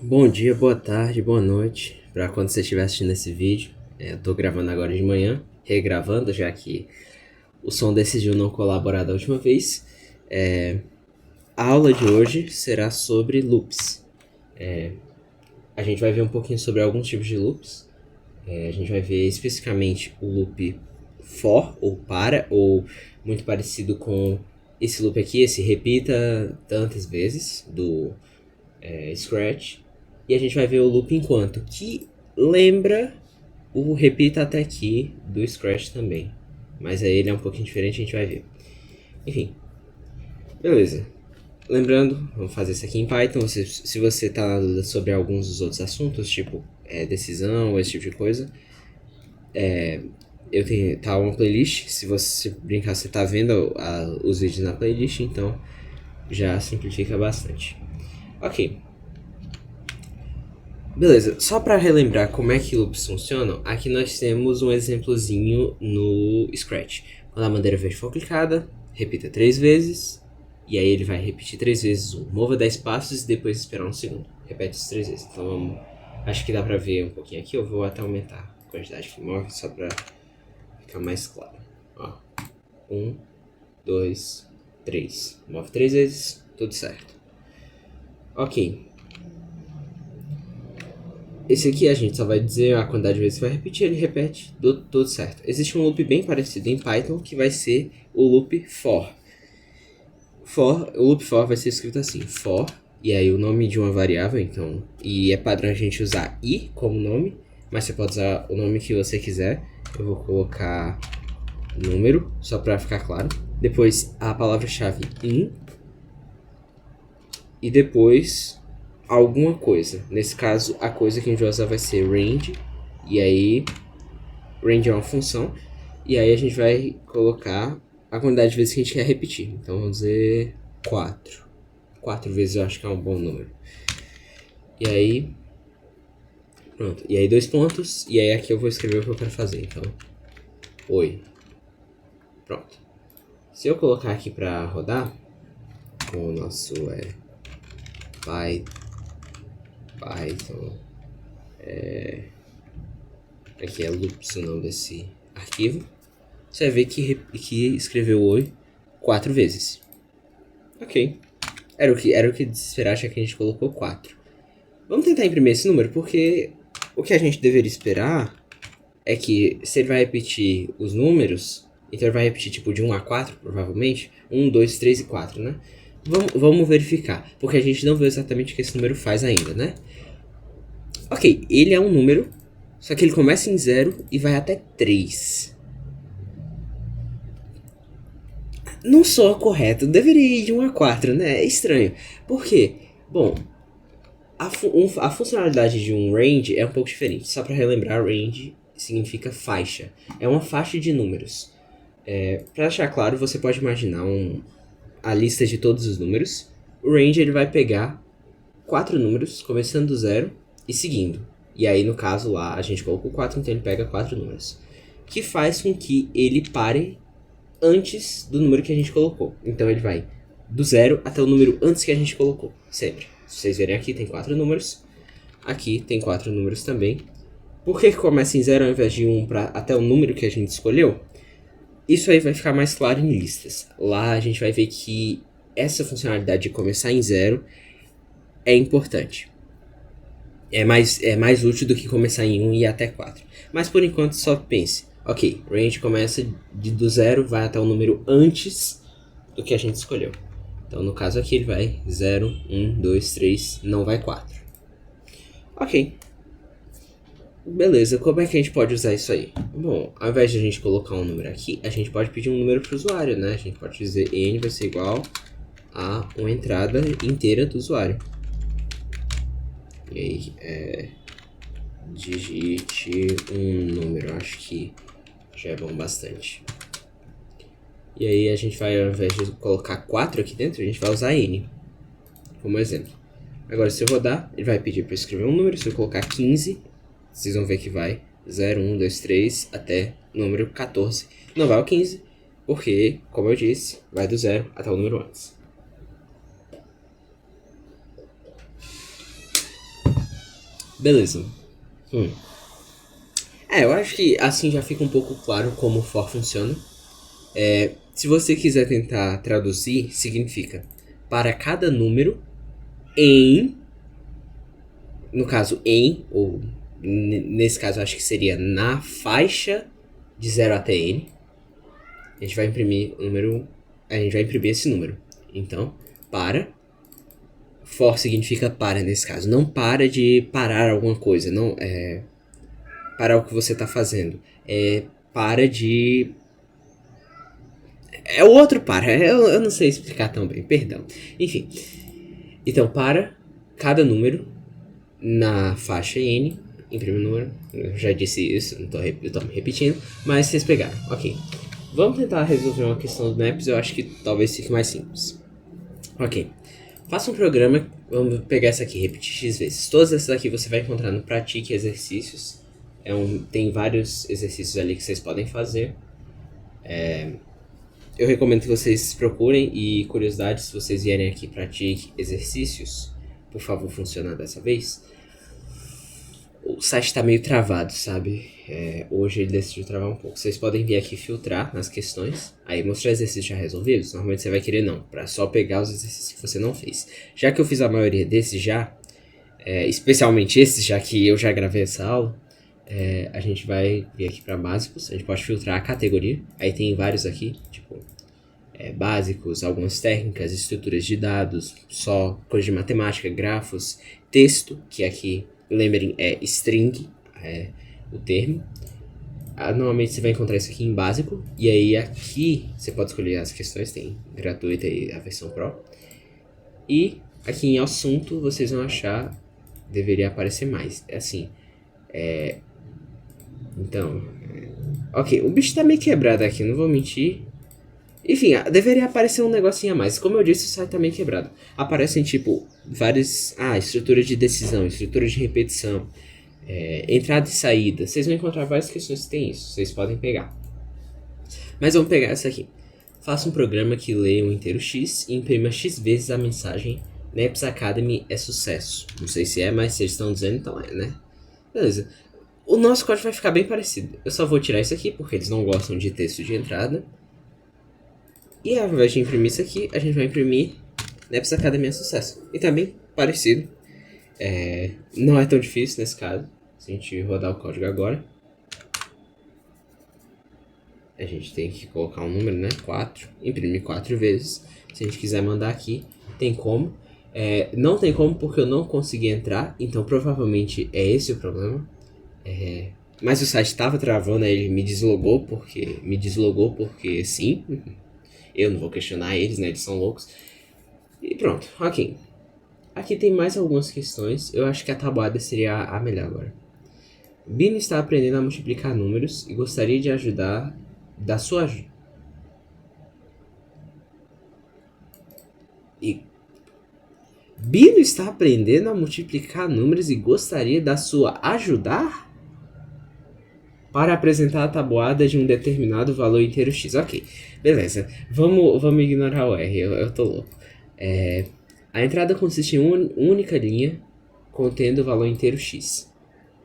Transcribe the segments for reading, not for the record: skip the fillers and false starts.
Bom dia, boa tarde, boa noite, para quando você estiver assistindo esse vídeo. Eu tô gravando agora de manhã, regravando, já que o som decidiu não colaborar da última vez. A aula de hoje será sobre loops. A gente vai ver um pouquinho sobre alguns tipos de loops. A gente vai ver especificamente o loop for, ou para, ou muito parecido com esse loop aqui, esse repita tantas vezes, do Scratch. E a gente vai ver o loop enquanto, que lembra o repita até aqui do Scratch também. Mas aí ele é um pouquinho diferente, a gente vai ver. Enfim, beleza. Lembrando, vamos fazer isso aqui em Python. Se você está na dúvida sobre alguns dos outros assuntos, tipo decisão, esse tipo de coisa, eu tenho tá uma playlist. Se você brincar, você tá vendo os vídeos na playlist, então já simplifica bastante. Ok. Beleza, só para relembrar como é que loops funcionam, aqui nós temos um exemplozinho no Scratch. Quando a bandeira verde for clicada, repita 3 vezes, e aí ele vai repetir 3 vezes mova 10 passos e depois esperar um segundo. Repete isso 3 vezes. Então vamos, acho que dá pra ver um pouquinho aqui, eu vou até aumentar a quantidade que move só pra ficar mais claro. Ó, 1, 2, 3. Move 3 vezes, tudo certo. Ok. Esse aqui a gente só vai dizer a quantidade de vezes que vai repetir, ele repete, tudo certo. Existe um loop bem parecido em Python que vai ser o loop for. O loop for vai ser escrito assim, for, e aí o nome de uma variável, então, e é padrão a gente usar i como nome, mas você pode usar o nome que você quiser. Eu vou colocar número, só para ficar claro. Depois a palavra-chave in, e depois alguma coisa. Nesse caso, a coisa que a gente vai usar vai ser range. E aí, range é uma função. E aí a gente vai colocar a quantidade de vezes que a gente quer repetir. Então vamos dizer 4. 4 vezes eu acho que é um bom número. E aí, pronto. E aí 2 pontos. E aí aqui eu vou escrever o que eu quero fazer. Então, oi. Pronto. Se eu colocar aqui para rodar, com o nosso Python, aqui é loops o nome desse arquivo, você vai ver que escreveu oi 4 vezes. Ok. Era o que de esperar, já que a gente colocou 4. Vamos tentar imprimir esse número, porque o que a gente deveria esperar é que se ele vai repetir os números, então ele vai repetir tipo de 1 a 4, provavelmente. 1, 2, 3 e 4, né? Vamos verificar, porque a gente não viu exatamente o que esse número faz ainda, né? Ok, ele é um número, só que ele começa em 0 e vai até 3. Não soa correto, deveria ir de 1 a 4, né? É estranho. Por quê? Bom, a funcionalidade de um range é um pouco diferente. Só para relembrar, range significa faixa. É uma faixa de números. Para deixar claro, você pode imaginar a lista de todos os números. O range ele vai pegar 4 números, começando do 0 e seguindo. E aí, no caso lá, a gente colocou 4, então ele pega 4 números. Que faz com que ele pare antes do número que a gente colocou. Então ele vai do 0 até o número antes que a gente colocou, sempre. Se vocês verem aqui, tem 4 números. Aqui tem 4 números também. Por que começa em 0 ao invés de 1 até o número que a gente escolheu? Isso aí vai ficar mais claro em listas. Lá a gente vai ver que essa funcionalidade de começar em 0 é importante. É mais útil do que começar em 1 e ir até 4. Mas por enquanto só pense. Ok, range começa do 0, vai até o número antes do que a gente escolheu. Então no caso aqui ele vai 0, 1, 2, 3, não vai 4. Ok. Beleza, como é que a gente pode usar isso aí? Bom, ao invés de a gente colocar um número aqui, a gente pode pedir um número para o usuário, né? A gente pode dizer n vai ser igual a uma entrada inteira do usuário. E aí, digite um número, acho que já é bom bastante. E aí a gente vai, ao invés de colocar 4 aqui dentro, a gente vai usar n como exemplo. Agora se eu rodar, ele vai pedir para eu escrever um número. Se eu colocar 15, vocês vão ver que vai 0, 1, 2, 3 até o número 14. Não vai ao 15, porque, como eu disse, vai do 0 até o número antes. Beleza. Eu acho que assim já fica um pouco claro como o for funciona. Se você quiser tentar traduzir, significa para cada número em, no caso em, ou nesse caso acho que seria na faixa de 0 até n, a gente vai imprimir esse número. Então, for significa para nesse caso, não para de parar alguma coisa, não é parar o que você está fazendo, para de é o outro para, eu não sei explicar tão bem, perdão. Enfim, então para cada número na faixa n, imprime o número, eu já disse isso, eu tô me repetindo, mas vocês pegaram, ok. Vamos tentar resolver uma questão do Maps, eu acho que talvez fique mais simples. Ok, faça um programa, vamos pegar essa aqui, repetir x vezes. Todas essas aqui você vai encontrar no Pratique Exercícios, tem vários exercícios ali que vocês podem fazer. Eu recomendo que vocês procurem e, curiosidade, se vocês vierem aqui Pratique Exercícios, por favor, funciona dessa vez. O site tá meio travado, sabe? Hoje ele decidiu travar um pouco. Vocês podem vir aqui filtrar nas questões, aí mostrar exercícios já resolvidos. Normalmente você vai querer não, pra só pegar os exercícios que você não fez. Já que eu fiz a maioria desses já, especialmente esses, já que eu já gravei essa aula, a gente vai vir aqui pra básicos. A gente pode filtrar a categoria, aí tem vários aqui, tipo básicos, algumas técnicas, estruturas de dados, só coisa de matemática, grafos, texto, que aqui, lembrem, é string, o termo. Normalmente você vai encontrar isso aqui em básico, e aí aqui você pode escolher as questões, tem gratuita e a versão Pro. E aqui em assunto vocês vão achar, deveria aparecer mais, então, ok, o bicho tá meio quebrado aqui, não vou mentir. Enfim, deveria aparecer um negocinho a mais. Como eu disse, o site tá meio quebrado. Aparecem, tipo, várias... estrutura de decisão, estrutura de repetição, entrada e saída. Vocês vão encontrar várias questões que tem isso. Vocês podem pegar. Mas vamos pegar essa aqui. Faça um programa que leia um inteiro X e imprima X vezes a mensagem Maps Academy é sucesso. Não sei se mas se eles estão dizendo, então né? Beleza. O nosso código vai ficar bem parecido. Eu só vou tirar isso aqui, porque eles não gostam de texto de entrada. E ao invés de imprimir isso aqui, a gente vai imprimir Maps Academy é sucesso. E tá bem parecido. Não é tão difícil nesse caso. Se a gente rodar o código agora, a gente tem que colocar um número, né? 4. Imprimir 4 vezes. Se a gente quiser mandar aqui, tem como. Não tem como porque eu não consegui entrar. Então provavelmente é esse o problema. Mas o site estava travando, aí ele me deslogou porque sim. Eu não vou questionar eles, né? Eles são loucos. E pronto, ok. Aqui tem mais algumas questões. Eu acho que a tabuada seria a melhor agora. Bino está aprendendo a multiplicar números e gostaria de ajudar da sua ajuda. Bino está aprendendo a multiplicar números e gostaria da sua ajudar para apresentar a tabuada de um determinado valor inteiro x. Ok, beleza. Vamos ignorar o R, eu tô louco. A entrada consiste em uma única linha contendo o valor inteiro x.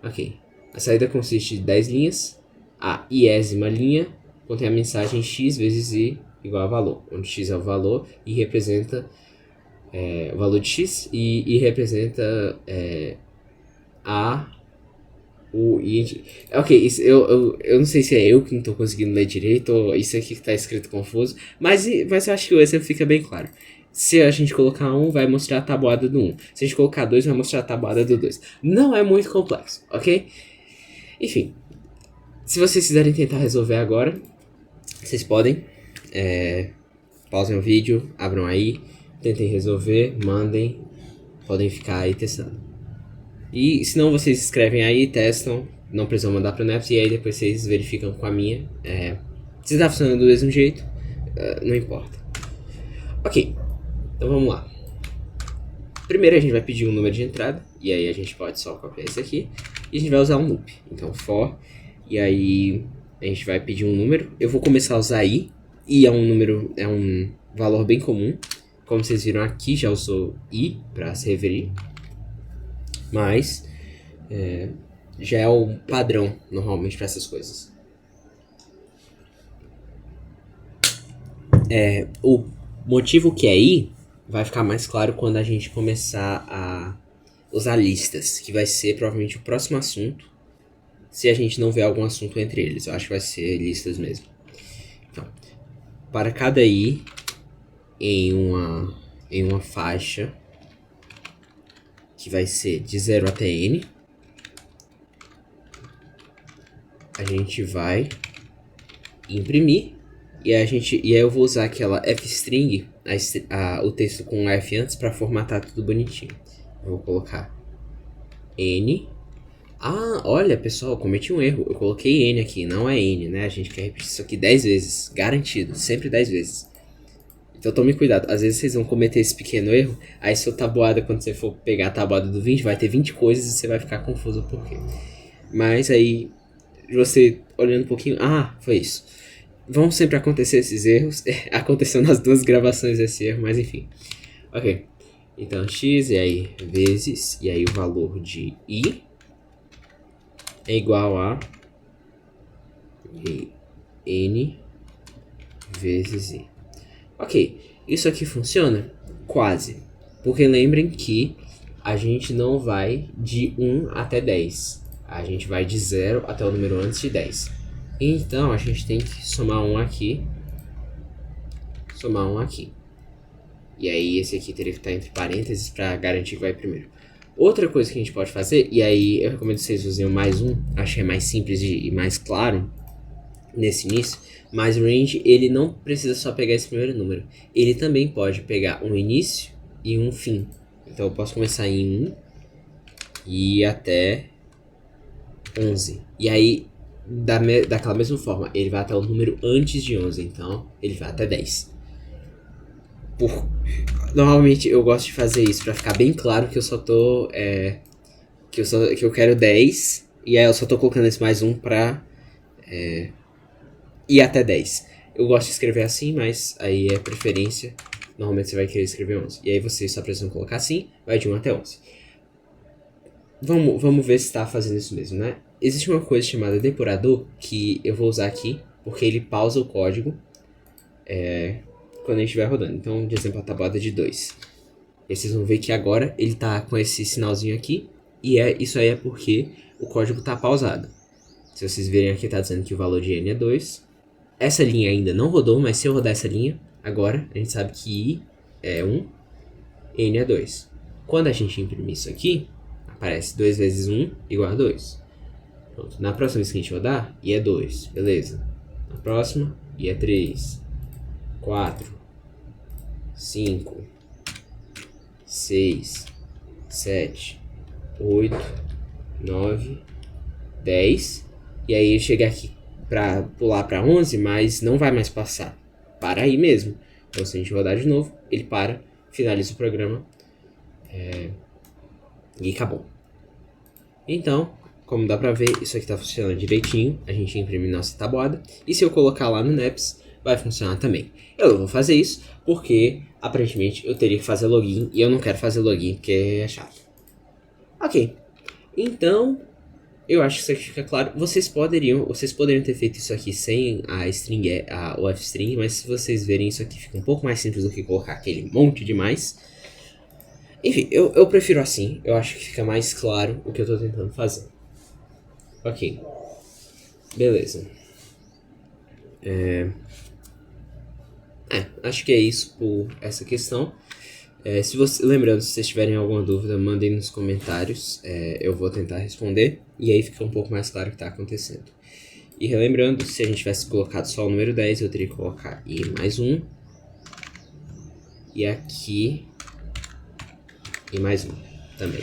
Ok. A saída consiste de 10 linhas. A iésima linha contém a mensagem x vezes i igual a valor, onde x é o valor e representa o valor de x e representa o i. Ok, isso, eu não sei se é eu que não tô conseguindo ler direito ou isso aqui que tá escrito confuso, mas eu acho que o exemplo fica bem claro. Se a gente colocar 1, vai mostrar a tabuada do 1. Se a gente colocar 2, vai mostrar a tabuada do 2. Não é muito complexo, ok? Enfim, se vocês quiserem tentar resolver agora, vocês podem. Pausem o vídeo, abram aí, tentem resolver, mandem, podem ficar aí testando. E se não, vocês escrevem aí, testam, não precisam mandar pro Neps, e aí depois vocês verificam com a minha. Se tá funcionando do mesmo jeito, não importa. Ok, então vamos lá. Primeiro a gente vai pedir um número de entrada, e aí a gente pode só copiar esse aqui, e a gente vai usar um loop. Então for, e aí a gente vai pedir um número. Eu vou começar a usar i é um valor bem comum. Como vocês viram aqui, já usou i para se referir. Mas Já é o padrão, normalmente, para essas coisas. O motivo que é i vai ficar mais claro quando a gente começar a usar listas, que vai ser provavelmente o próximo assunto, se a gente não ver algum assunto entre eles. Eu acho que vai ser listas mesmo. Então, para cada i em uma faixa que vai ser de 0 até n, a gente vai imprimir e aí eu vou usar aquela f-string, o texto com f antes, para formatar tudo bonitinho. Eu vou colocar n. Ah, olha pessoal, eu cometi um erro. Eu coloquei n aqui, não é n, né? A gente quer repetir isso aqui 10 vezes, garantido, sempre 10 vezes. Então tome cuidado, às vezes vocês vão cometer esse pequeno erro, aí sua tabuada, quando você for pegar a tabuada do 20, vai ter 20 coisas e você vai ficar confuso por quê. Mas aí, você olhando um pouquinho, foi isso. Vão sempre acontecer esses erros, aconteceu nas duas gravações esse erro, mas enfim. Ok, então x e aí vezes, e aí o valor de i é igual a n vezes i. Ok, isso aqui funciona? Quase. Porque lembrem que a gente não vai de 1 até 10. A gente vai de 0 até o número antes de 10. Então a gente tem que somar um aqui. Somar um aqui. E aí esse aqui teria que estar entre parênteses para garantir que vai primeiro. Outra coisa que a gente pode fazer, e aí eu recomendo que vocês usem o mais um, acho que é mais simples e mais claro nesse início, mas o range ele não precisa só pegar esse primeiro número, ele também pode pegar um início e um fim. Então eu posso começar em 1 e ir até 11. E aí, daquela mesma forma, ele vai até o número antes de 11, então ele vai até 10. Normalmente eu gosto de fazer isso pra ficar bem claro que eu só tô. Que eu quero 10, e aí eu só tô colocando esse mais um pra ir até 10. Eu gosto de escrever assim, mas aí é preferência. Normalmente você vai querer escrever 11. E aí você só precisa colocar assim, vai de 1 até 11. Vamos ver se está fazendo isso mesmo, né? Existe uma coisa chamada depurador que eu vou usar aqui, porque ele pausa o código quando a gente estiver rodando. Então, de exemplo, a tabuada de 2. E vocês vão ver que agora ele está com esse sinalzinho aqui, e isso aí é porque o código está pausado. Se vocês verem aqui, está dizendo que o valor de n é 2. Essa linha ainda não rodou, mas se eu rodar essa linha, agora a gente sabe que i é 1, n é 2. Quando a gente imprimir isso aqui, aparece 2 vezes 1 igual a 2. Pronto. Na próxima vez que a gente rodar, i é 2, beleza. Na próxima, i é 3, 4, 5, 6, 7, 8, 9, 10. E aí chega aqui pra pular pra 11, mas não vai mais passar. Para aí mesmo. Então se a gente rodar de novo, ele para, finaliza o programa e acabou. Então, como dá pra ver, isso aqui tá funcionando direitinho. A gente imprime nossa tabuada. E se eu colocar lá no Neps, vai funcionar também. Eu não vou fazer isso porque, aparentemente, eu teria que fazer login. E eu não quero fazer login porque é chato. Ok. Então, eu acho que isso aqui fica claro. Vocês poderiam ter feito isso aqui sem a string, o f-string. Mas se vocês verem, isso aqui fica um pouco mais simples do que colocar aquele monte de mais. Enfim, eu prefiro assim. Eu acho que fica mais claro o que eu tô tentando fazer. Ok. Beleza. Acho que é isso por essa questão. Lembrando, se vocês tiverem alguma dúvida, mandem nos comentários. Eu vou tentar responder. E aí fica um pouco mais claro o que está acontecendo. E relembrando, se a gente tivesse colocado só o número 10, eu teria que colocar i mais 1. E aqui, i mais 1 também.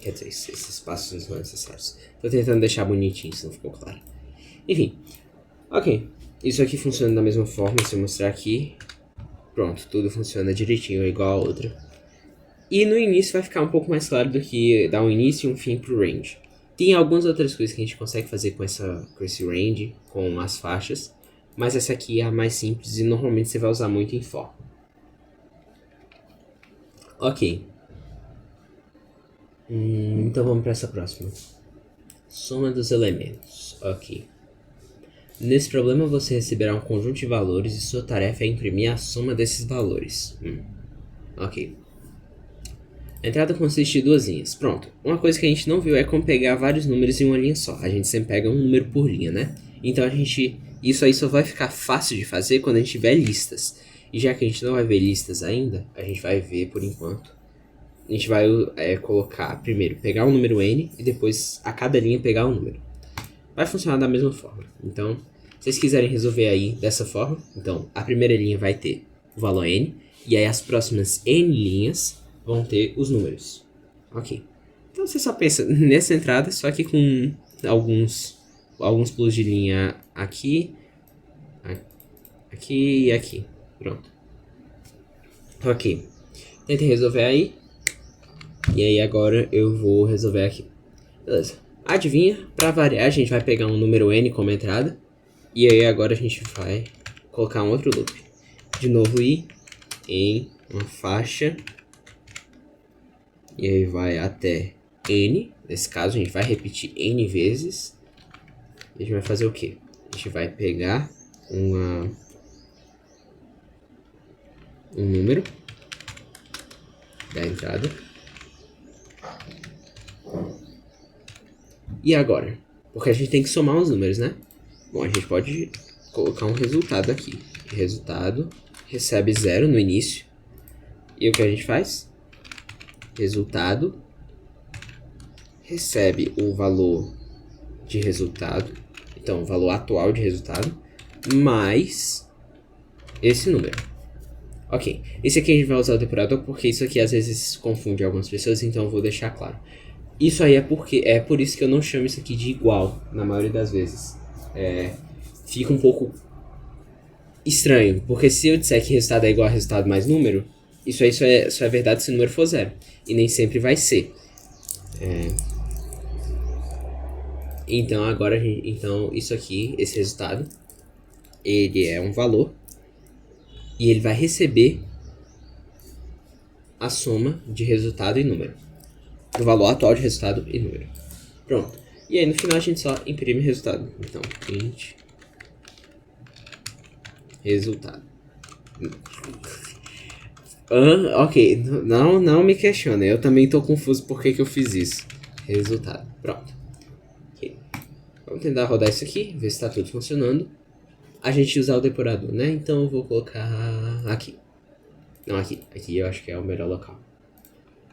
Quer dizer, esses espaços não são necessários. Tô tentando deixar bonitinho, se não ficou claro. Enfim, ok. Isso aqui funciona da mesma forma, se eu mostrar aqui. Pronto, tudo funciona direitinho, é igual a outra. E no início vai ficar um pouco mais claro do que dar um início e um fim pro range. Tem algumas outras coisas que a gente consegue fazer com esse range, com as faixas. Mas essa aqui é a mais simples e normalmente você vai usar muito em for. Ok. Então vamos para essa próxima. Soma dos elementos. Ok. Nesse problema você receberá um conjunto de valores e sua tarefa é imprimir a soma desses valores. Ok. A entrada consiste de duas linhas. Pronto. Uma coisa que a gente não viu é como pegar vários números em uma linha só. A gente sempre pega um número por linha, né? Então isso aí só vai ficar fácil de fazer quando a gente tiver listas. E já que a gente não vai ver listas ainda, a gente vai ver por enquanto. A gente vai colocar primeiro, pegar um número n e depois a cada linha pegar um número. Vai funcionar da mesma forma. Então, se vocês quiserem resolver aí dessa forma, então a primeira linha vai ter o valor n e aí as próximas n linhas vão ter os números. Ok. Então você só pensa nessa entrada, só que com alguns pulos de linha aqui, aqui e aqui. Pronto. Ok. Tentei resolver aí. E aí agora eu vou resolver aqui. Beleza. Adivinha? Pra variar, a gente vai pegar um número n como entrada. E aí agora a gente vai colocar um outro loop. De novo i em uma faixa. E aí vai até n. Nesse caso a gente vai repetir n vezes. E a gente vai fazer o quê? A gente vai pegar um número da entrada. E agora? Porque a gente tem que somar os números, né? Bom, a gente pode colocar um resultado aqui. Resultado recebe 0 no início. E o que a gente faz? Resultado recebe o valor de resultado. Então, o valor atual de resultado. Mais esse número. Ok. Esse aqui a gente vai usar o depurador porque isso aqui às vezes confunde algumas pessoas. Então eu vou deixar claro. Isso aí é por isso que eu não chamo isso aqui de igual, na maioria das vezes. Fica um pouco estranho, porque se eu disser que resultado é igual a resultado mais número, isso aí só é verdade se o número for zero. E nem sempre vai ser. Então agora então isso aqui, esse resultado, ele é um valor. E ele vai receber a soma de resultado e número. O valor atual de resultado e número. Pronto. E aí no final a gente só imprime o resultado. Então, print resultado. Ok, não me questione. Eu também tô confuso por que eu fiz isso. Resultado. Pronto. Okay. Vamos tentar rodar isso aqui, ver se tá tudo funcionando. A gente usar o depurador, né? Então eu vou colocar aqui. Não, aqui. Aqui eu acho que é o melhor local.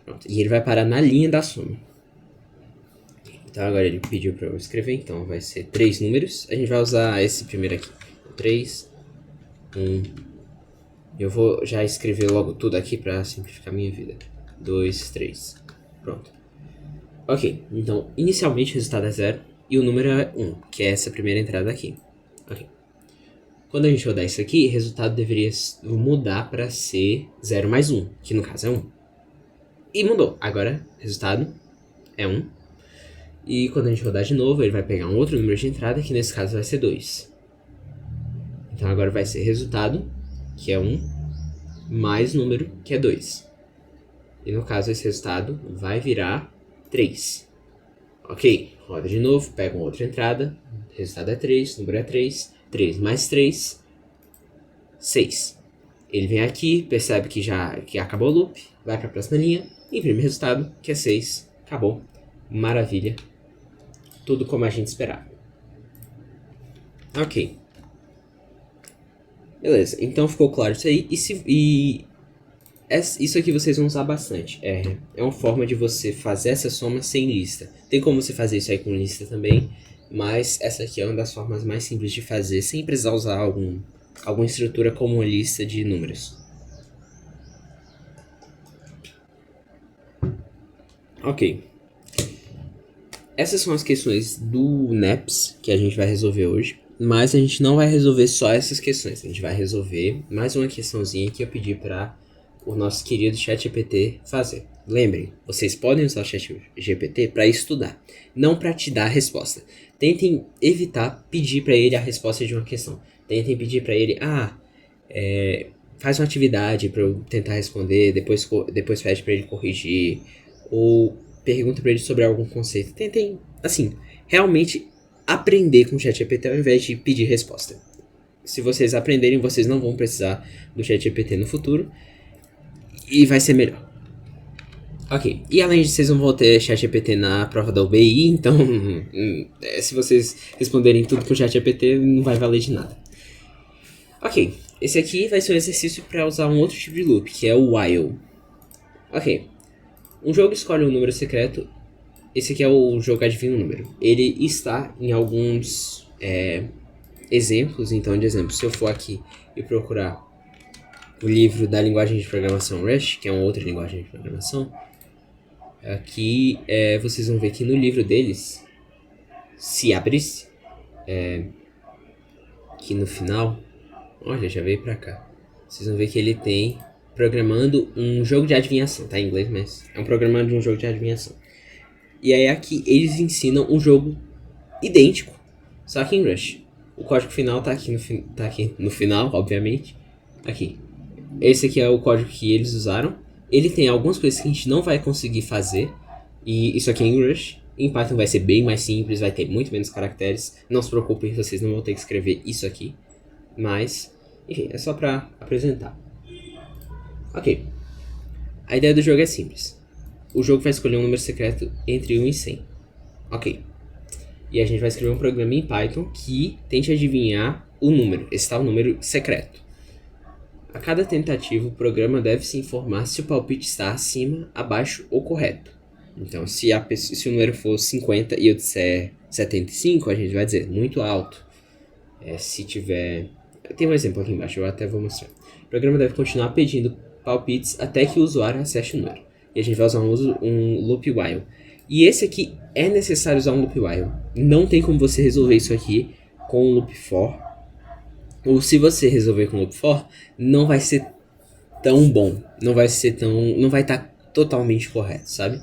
Pronto. E ele vai parar na linha da soma. Então agora ele pediu para eu escrever, então vai ser 3 números. A gente vai usar esse primeiro aqui. 3, 1. Eu vou já escrever logo tudo aqui para simplificar minha vida. 2, 3. Pronto. Ok, então inicialmente o resultado é 0 e o número é 1, que é essa primeira entrada aqui. Ok. Quando a gente rodar isso aqui, o resultado deveria mudar para ser 0 mais 1, que no caso é 1. E mudou. Agora, o resultado é 1. E quando a gente rodar de novo, ele vai pegar um outro número de entrada, que nesse caso vai ser 2. Então agora vai ser resultado, que é 1, mais número, que é 2. E no caso esse resultado vai virar 3. Ok, roda de novo, pega uma outra entrada, resultado é 3, número é 3, 3 mais 3, 6. Ele vem aqui, percebe que acabou o loop, vai para a próxima linha, imprime o resultado, que é 6, acabou, maravilha. Tudo como a gente esperava. Ok. Beleza, então ficou claro isso aí. Isso aqui vocês vão usar bastante. É uma forma de você fazer essa soma sem lista. Tem como você fazer isso aí com lista também. Mas essa aqui é uma das formas mais simples de fazer, sem precisar usar alguma estrutura como uma lista de números. Ok. Essas são as questões do NEPS que a gente vai resolver hoje. Mas a gente não vai resolver só essas questões. A gente vai resolver mais uma questãozinha que eu pedi para o nosso querido ChatGPT fazer. Lembrem, vocês podem usar o ChatGPT para estudar, não para te dar a resposta. Tentem evitar pedir para ele a resposta de uma questão. Tentem pedir para ele, faz uma atividade para eu tentar responder, depois pede para ele corrigir, ou pergunta pra ele sobre algum conceito. Tentem, assim, realmente aprender com o ChatGPT ao invés de pedir resposta. Se vocês aprenderem, vocês não vão precisar do ChatGPT no futuro e vai ser melhor. Ok, e além disso, vocês não vão ter ChatGPT na prova da UBI, então se vocês responderem tudo com o ChatGPT, não vai valer de nada. Ok, esse aqui vai ser um exercício para usar um outro tipo de loop, que é o while. Ok, um jogo escolhe um número secreto. Esse aqui é o jogo Adivinha o Número. Ele está em alguns exemplos, então de exemplo, se eu for aqui e procurar o livro da linguagem de programação Rush, que é uma outra linguagem de programação, aqui vocês vão ver que no livro deles, se abrisse, que no final, olha, já veio pra cá, vocês vão ver que ele tem programando um jogo de adivinhação, tá em inglês, mas é um programando de um jogo de adivinhação. E aí aqui eles ensinam um jogo idêntico, só que em Rush. O código final tá aqui no final, obviamente. Aqui. Esse aqui é o código que eles usaram. Ele tem algumas coisas que a gente não vai conseguir fazer. E isso aqui é em Rush. Em Python vai ser bem mais simples, vai ter muito menos caracteres. Não se preocupem, vocês não vão ter que escrever isso aqui. Mas, enfim, é só pra apresentar. Ok. A ideia do jogo é simples. O jogo vai escolher um número secreto entre 1 e 100. Ok. E a gente vai escrever um programa em Python que tente adivinhar o número. Esse tal número secreto. A cada tentativa, o programa deve se informar se o palpite está acima, abaixo ou correto. Então, se o número for 50 e eu disser 75, a gente vai dizer muito alto. Se tiver... Tem um exemplo aqui embaixo, eu até vou mostrar. O programa deve continuar pedindo palpites até que o usuário acerte o número. E a gente vai usar um loop while. E esse aqui é necessário usar um loop while. Não tem como você resolver isso aqui com um loop for. Ou se você resolver com o loop for, não vai ser tão bom. Não vai estar totalmente correto, sabe?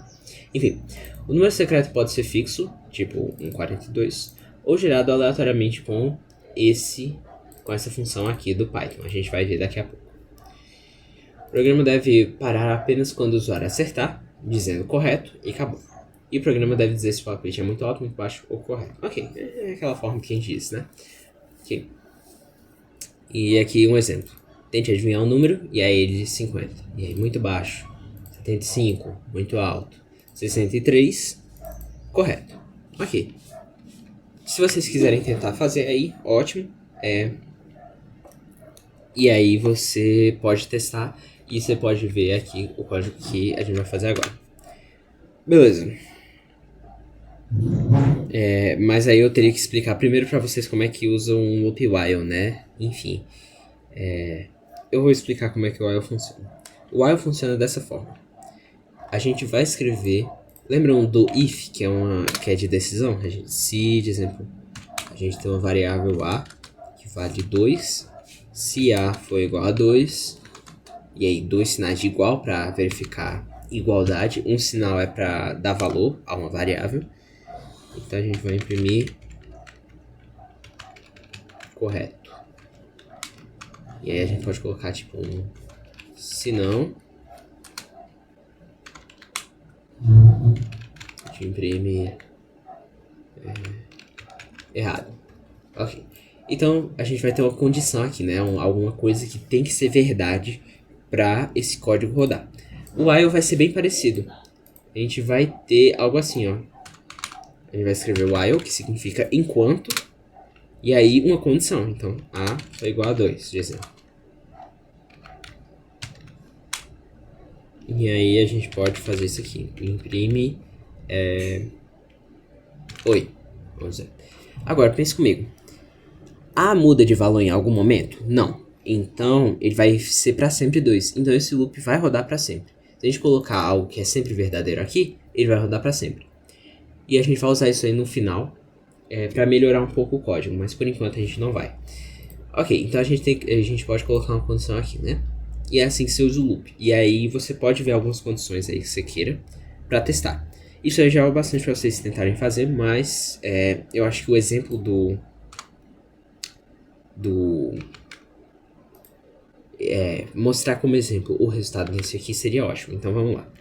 Enfim, o número secreto pode ser fixo, tipo um 42, ou gerado aleatoriamente com essa função aqui do Python. A gente vai ver daqui a pouco. O programa deve parar apenas quando o usuário acertar, dizendo correto, e acabou. E o programa deve dizer se o palpite é muito alto, muito baixo ou correto. Ok, é aquela forma que a gente disse, né? Ok. E aqui um exemplo. Tente adivinhar um número, e aí ele diz 50. E aí muito baixo. 75, muito alto. 63, correto. Ok. Se vocês quiserem tentar fazer aí, ótimo. E aí você pode testar e você pode ver aqui o código que a gente vai fazer agora. Beleza. Mas aí eu teria que explicar primeiro pra vocês como é que usa um loop while, né? Enfim. Eu vou explicar como é que o while funciona. O while funciona dessa forma. A gente vai escrever... Lembram do if, que é de decisão? Se, de exemplo, a gente tem uma variável a que vale 2. Se a for igual a 2, e aí 2 sinais de igual para verificar igualdade. Um sinal é para dar valor a uma variável. Então a gente vai imprimir correto. E aí a gente pode colocar tipo um se não. A gente imprime errado. Ok. Então a gente vai ter uma condição aqui, né? Alguma coisa que tem que ser verdade para esse código rodar. O while vai ser bem parecido. A gente vai ter algo assim, ó. A gente vai escrever while, que significa enquanto, e aí uma condição. Então, a é igual a 2, de exemplo. E aí a gente pode fazer isso aqui. Imprime oi. Vamos ver. Agora, pense comigo. A muda de valor em algum momento? Não. Então, ele vai ser para sempre 2. Então, esse loop vai rodar para sempre. Se a gente colocar algo que é sempre verdadeiro aqui, ele vai rodar para sempre. E a gente vai usar isso aí no final para melhorar um pouco o código, mas por enquanto a gente não vai. Ok, então a gente pode colocar uma condição aqui, né? E é assim que você usa o loop. E aí você pode ver algumas condições aí que você queira para testar. Isso aí já é bastante para vocês tentarem fazer, mas eu acho que o exemplo mostrar como exemplo o resultado desse aqui seria ótimo. Então vamos lá.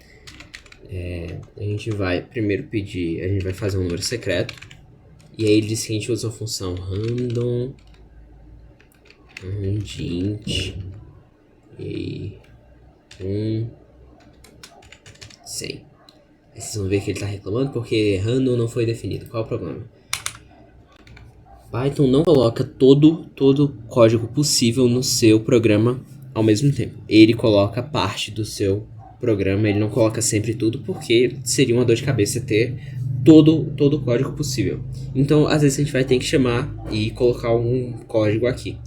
A gente vai primeiro pedir, a gente vai fazer um número secreto. E aí ele diz que a gente usa a função random int e 100. Aí vocês vão ver que ele está reclamando porque random não foi definido. Qual é o problema? Python não coloca todo código possível no seu programa ao mesmo tempo. Ele coloca parte do seu programa, ele não coloca sempre tudo, porque seria uma dor de cabeça ter todo o código possível. Então, às vezes a gente vai ter que chamar e colocar um código aqui.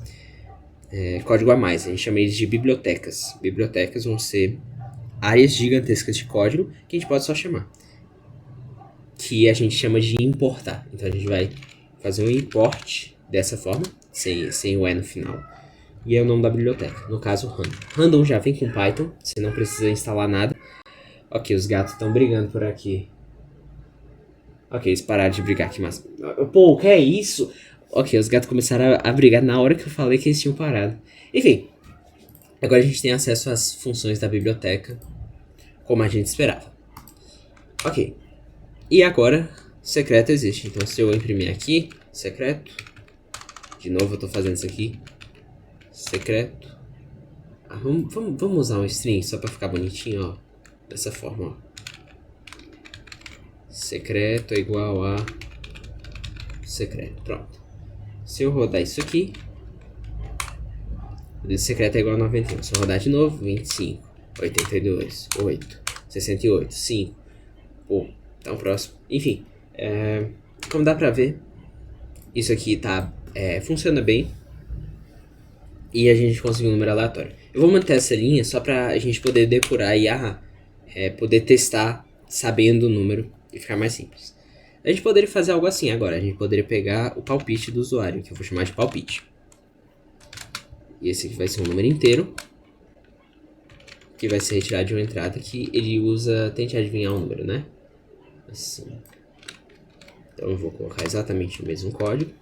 Código a mais, a gente chama eles de bibliotecas. Bibliotecas vão ser áreas gigantescas de código que a gente pode só chamar. Que a gente chama de importar. Então a gente vai fazer um import dessa forma, sem o E no final. E é o nome da biblioteca, no caso random. Random já vem com Python, você não precisa instalar nada. Ok, os gatos estão brigando por aqui. Ok, eles pararam de brigar aqui, mas... Pô, o que é isso? Ok, os gatos começaram a brigar na hora que eu falei que eles tinham parado. Enfim, agora a gente tem acesso às funções da biblioteca, como a gente esperava. Ok, e agora, secreto existe. Então se eu imprimir aqui, secreto, de novo eu tô fazendo isso aqui, secreto. Vamos usar um string só pra ficar bonitinho, ó, dessa forma, ó. Secreto é igual a secreto, pronto. Se eu rodar isso aqui, o secreto é igual a 91. Se eu rodar de novo, 25, 82, 8, 68, 5. Pô, tá um próximo. Enfim, como dá pra ver, isso aqui funciona bem. E a gente conseguiu um número aleatório. Eu vou manter essa linha só pra gente poder depurar e poder testar sabendo o número e ficar mais simples. A gente poderia fazer algo assim agora. A gente poderia pegar o palpite do usuário, que eu vou chamar de palpite. E esse aqui vai ser um número inteiro, que vai ser retirado de uma entrada que ele usa... Tente adivinhar o número, né? Assim. Então eu vou colocar exatamente o mesmo código.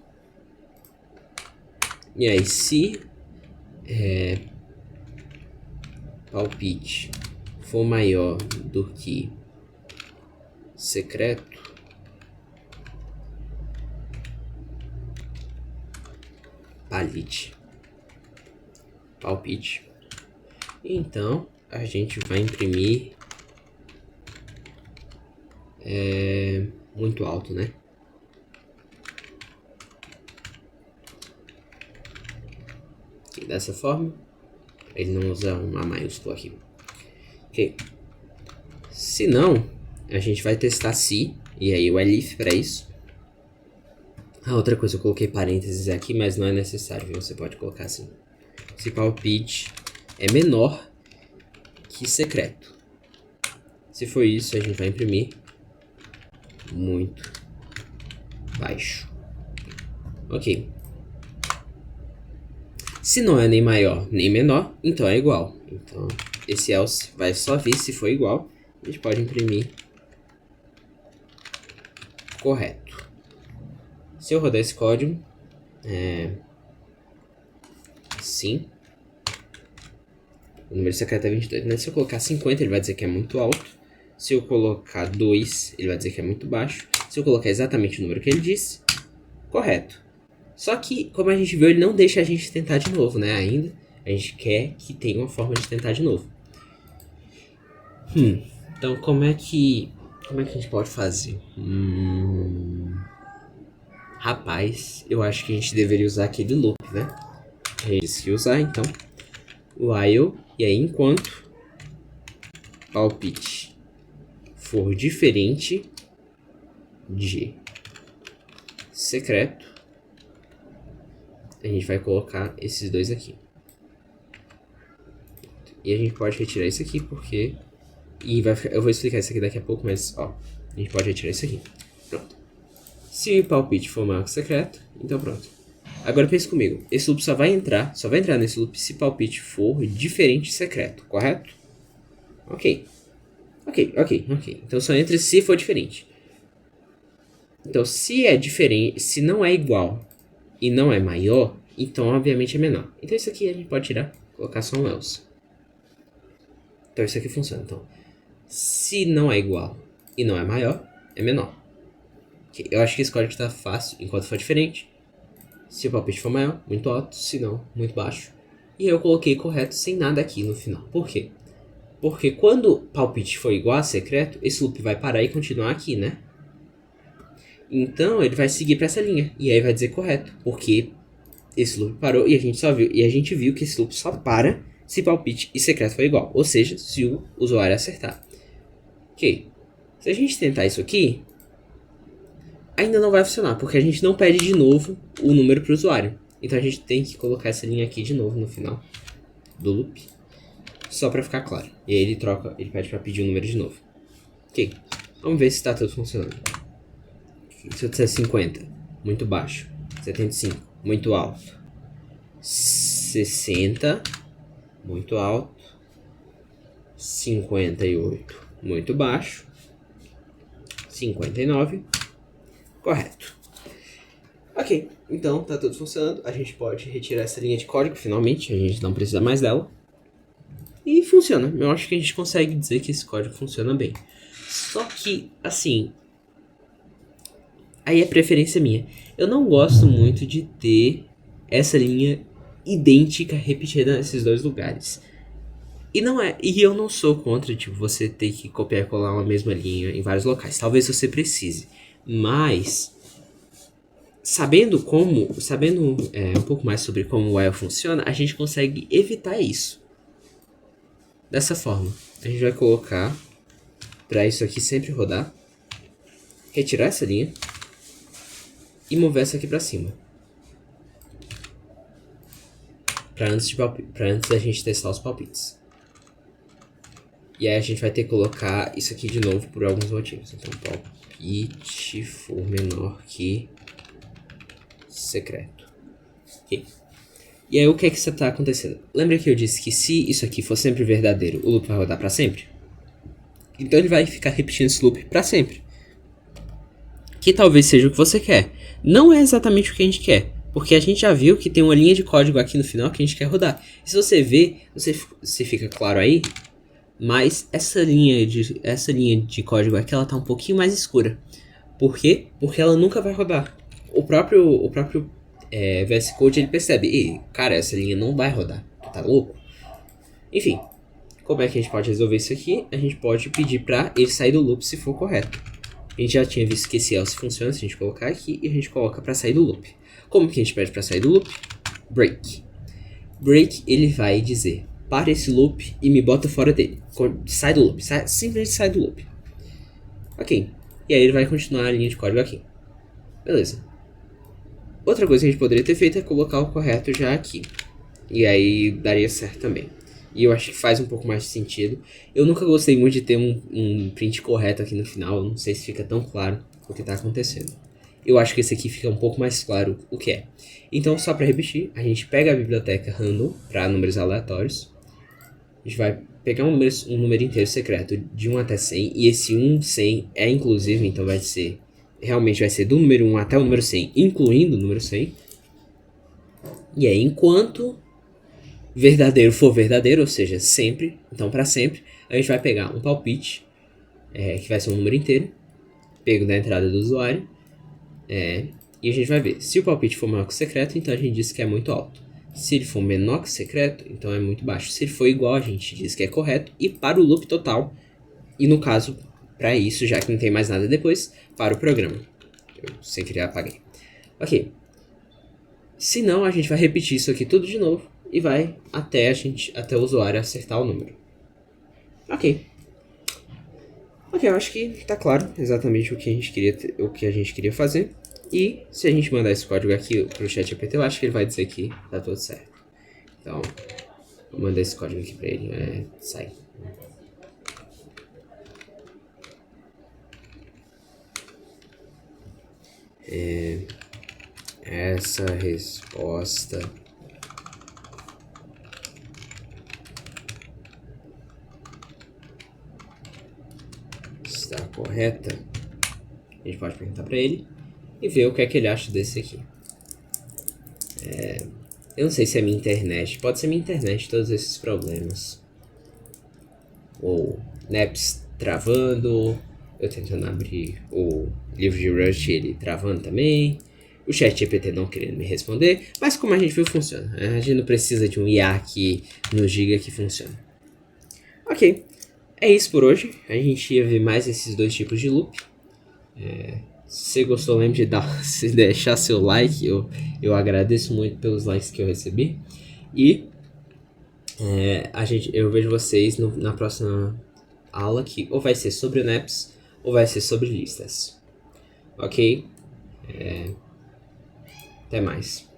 E aí, se palpite for maior do que secreto, palpite, então a gente vai imprimir muito alto, né? Aqui, dessa forma, ele não usa um A maiúsculo aqui. Ok. Se não, a gente vai testar se, e aí o elif para isso. Outra coisa, eu coloquei parênteses aqui, mas não é necessário, viu? Você pode colocar assim. Se palpite é menor que secreto. Se for isso, a gente vai imprimir muito baixo. Ok. Se não é nem maior nem menor, então é igual. Então, esse else vai só vir se for igual. A gente pode imprimir correto. Se eu rodar esse código, sim. O número secreto é 22, né? Se eu colocar 50, ele vai dizer que é muito alto. Se eu colocar 2, ele vai dizer que é muito baixo. Se eu colocar exatamente o número que ele disse, correto. Só que, como a gente viu, ele não deixa a gente tentar de novo, né? Ainda. A gente quer que tenha uma forma de tentar de novo. Então, como é que a gente pode fazer? Rapaz, eu acho que a gente deveria usar aquele loop, né? A gente disse que usar, então. While, e aí enquanto palpite for diferente de secreto, a gente vai colocar esses dois aqui. E a gente pode retirar isso aqui porque... eu vou explicar isso aqui daqui a pouco, mas ó, a gente pode retirar isso aqui. Pronto. Se o palpite for maior que secreto, então pronto. Agora pense comigo, esse loop só vai entrar nesse loop se palpite for diferente de secreto, correto? Ok. Então só entra se for diferente. Então se é diferente, se não é igual e não é maior, então obviamente é menor. Então isso aqui a gente pode tirar, colocar só um else. Então isso aqui funciona. Então, Se não é igual e não é maior, é menor. Okay. Eu acho que esse código está fácil enquanto for diferente. Se o palpite for maior, muito alto. Se não, muito baixo. E eu coloquei correto sem nada aqui no final. Por quê? Porque quando o palpite for igual a secreto, esse loop vai parar e continuar aqui, né? Então ele vai seguir para essa linha. E aí vai dizer correto. Porque esse loop parou e a gente viu que esse loop só para se palpite e secreto for igual. Ou seja, se o usuário acertar. Ok. Se a gente tentar isso aqui, ainda não vai funcionar, porque a gente não pede de novo o número para o usuário. Então a gente tem que colocar essa linha aqui de novo no final do loop, só para ficar claro. E aí ele pede para pedir o número de novo. Ok, vamos ver se está tudo funcionando. Se eu disser 50, muito baixo. 75, muito alto. 60, muito alto. 58, muito baixo. 59, correto. Ok, então tá tudo funcionando. A gente pode retirar essa linha de código, finalmente. A gente não precisa mais dela. E funciona. Eu acho que a gente consegue dizer que esse código funciona bem. Só que, assim... aí é preferência minha. Eu não gosto muito de ter essa linha idêntica repetida nesses dois lugares. E eu não sou contra, tipo, você ter que copiar e colar uma mesma linha em vários locais. Talvez você precise. Mas... sabendo um pouco mais sobre como o while funciona, a gente consegue evitar isso. Dessa forma, a gente vai colocar para isso aqui sempre rodar, retirar essa linha e mover essa aqui para cima. Para antes da gente testar os palpites. E aí a gente vai ter que colocar isso aqui de novo por alguns motivos. Então, palpite for menor que secreto. Ok. E aí o que é que está acontecendo? Lembra que eu disse que se isso aqui for sempre verdadeiro, o loop vai rodar para sempre? Então ele vai ficar repetindo esse loop para sempre. Que talvez seja o que você quer. Não é exatamente o que a gente quer, porque a gente já viu que tem uma linha de código aqui no final que a gente quer rodar. E se você ver, você fica claro aí, mas essa linha de código aqui ela tá um pouquinho mais escura. Por quê? Porque ela nunca vai rodar. O próprio VS Code ele percebe, e cara, essa linha não vai rodar, tu tá louco? Enfim, como é que a gente pode resolver isso aqui? A gente pode pedir pra ele sair do loop se for correto. A gente já tinha visto que esse else funciona se a gente colocar aqui e a gente coloca pra sair do loop. Como que a gente pede pra sair do loop? Break. Break ele vai dizer, para esse loop e me bota fora dele. Sai do loop, simplesmente sai do loop. Ok, e aí ele vai continuar a linha de código aqui. Beleza. Outra coisa que a gente poderia ter feito é colocar o correto já aqui. E aí daria certo também. E eu acho que faz um pouco mais de sentido. Eu nunca gostei muito de ter um print correto aqui no final. Não sei se fica tão claro o que está acontecendo. Eu acho que esse aqui fica um pouco mais claro o que é. Então, só para repetir, a gente pega a biblioteca random para números aleatórios. A gente vai pegar um número inteiro secreto de 1 até 100. E esse 1, 100 é inclusive, então realmente vai ser do número 1 até o número 100, incluindo o número 100. E aí, enquanto verdadeiro for verdadeiro, ou seja, sempre, então para sempre, a gente vai pegar um palpite, que vai ser um número inteiro, pego da entrada do usuário, e a gente vai ver. Se o palpite for maior que o secreto, então a gente diz que é muito alto. Se ele for menor que o secreto, então é muito baixo. Se ele for igual, a gente diz que é correto, e para o loop total, e no caso, para isso, já que não tem mais nada depois, para o programa. Eu sem querer apaguei. Ok. Se não, a gente vai repetir isso aqui tudo de novo e vai até o usuário acertar o número. Ok. Ok, eu acho que tá claro exatamente o que a gente queria fazer. E se a gente mandar esse código aqui pro ChatGPT, eu acho que ele vai dizer que tá tudo certo. Então, vou mandar esse código aqui pra ele. Sai. Essa resposta está correta? A gente pode perguntar para ele e ver o que é que ele acha desse aqui. Eu não sei se é minha internet. Pode ser minha internet, todos esses problemas. Ou Napster travando, eu tentando abrir o livro de Rust e ele travando também, o chat GPT não querendo me responder, mas como a gente viu, funciona. A gente não precisa de um IA que nos diga que funciona. Ok, é isso por hoje. A gente ia ver mais esses dois tipos de loop. Se você gostou, lembre de deixar seu like. Eu agradeço muito pelos likes que eu recebi. E eu vejo vocês na próxima aula, que ou vai ser sobre naps ou vai ser sobre listas. Ok? Até mais.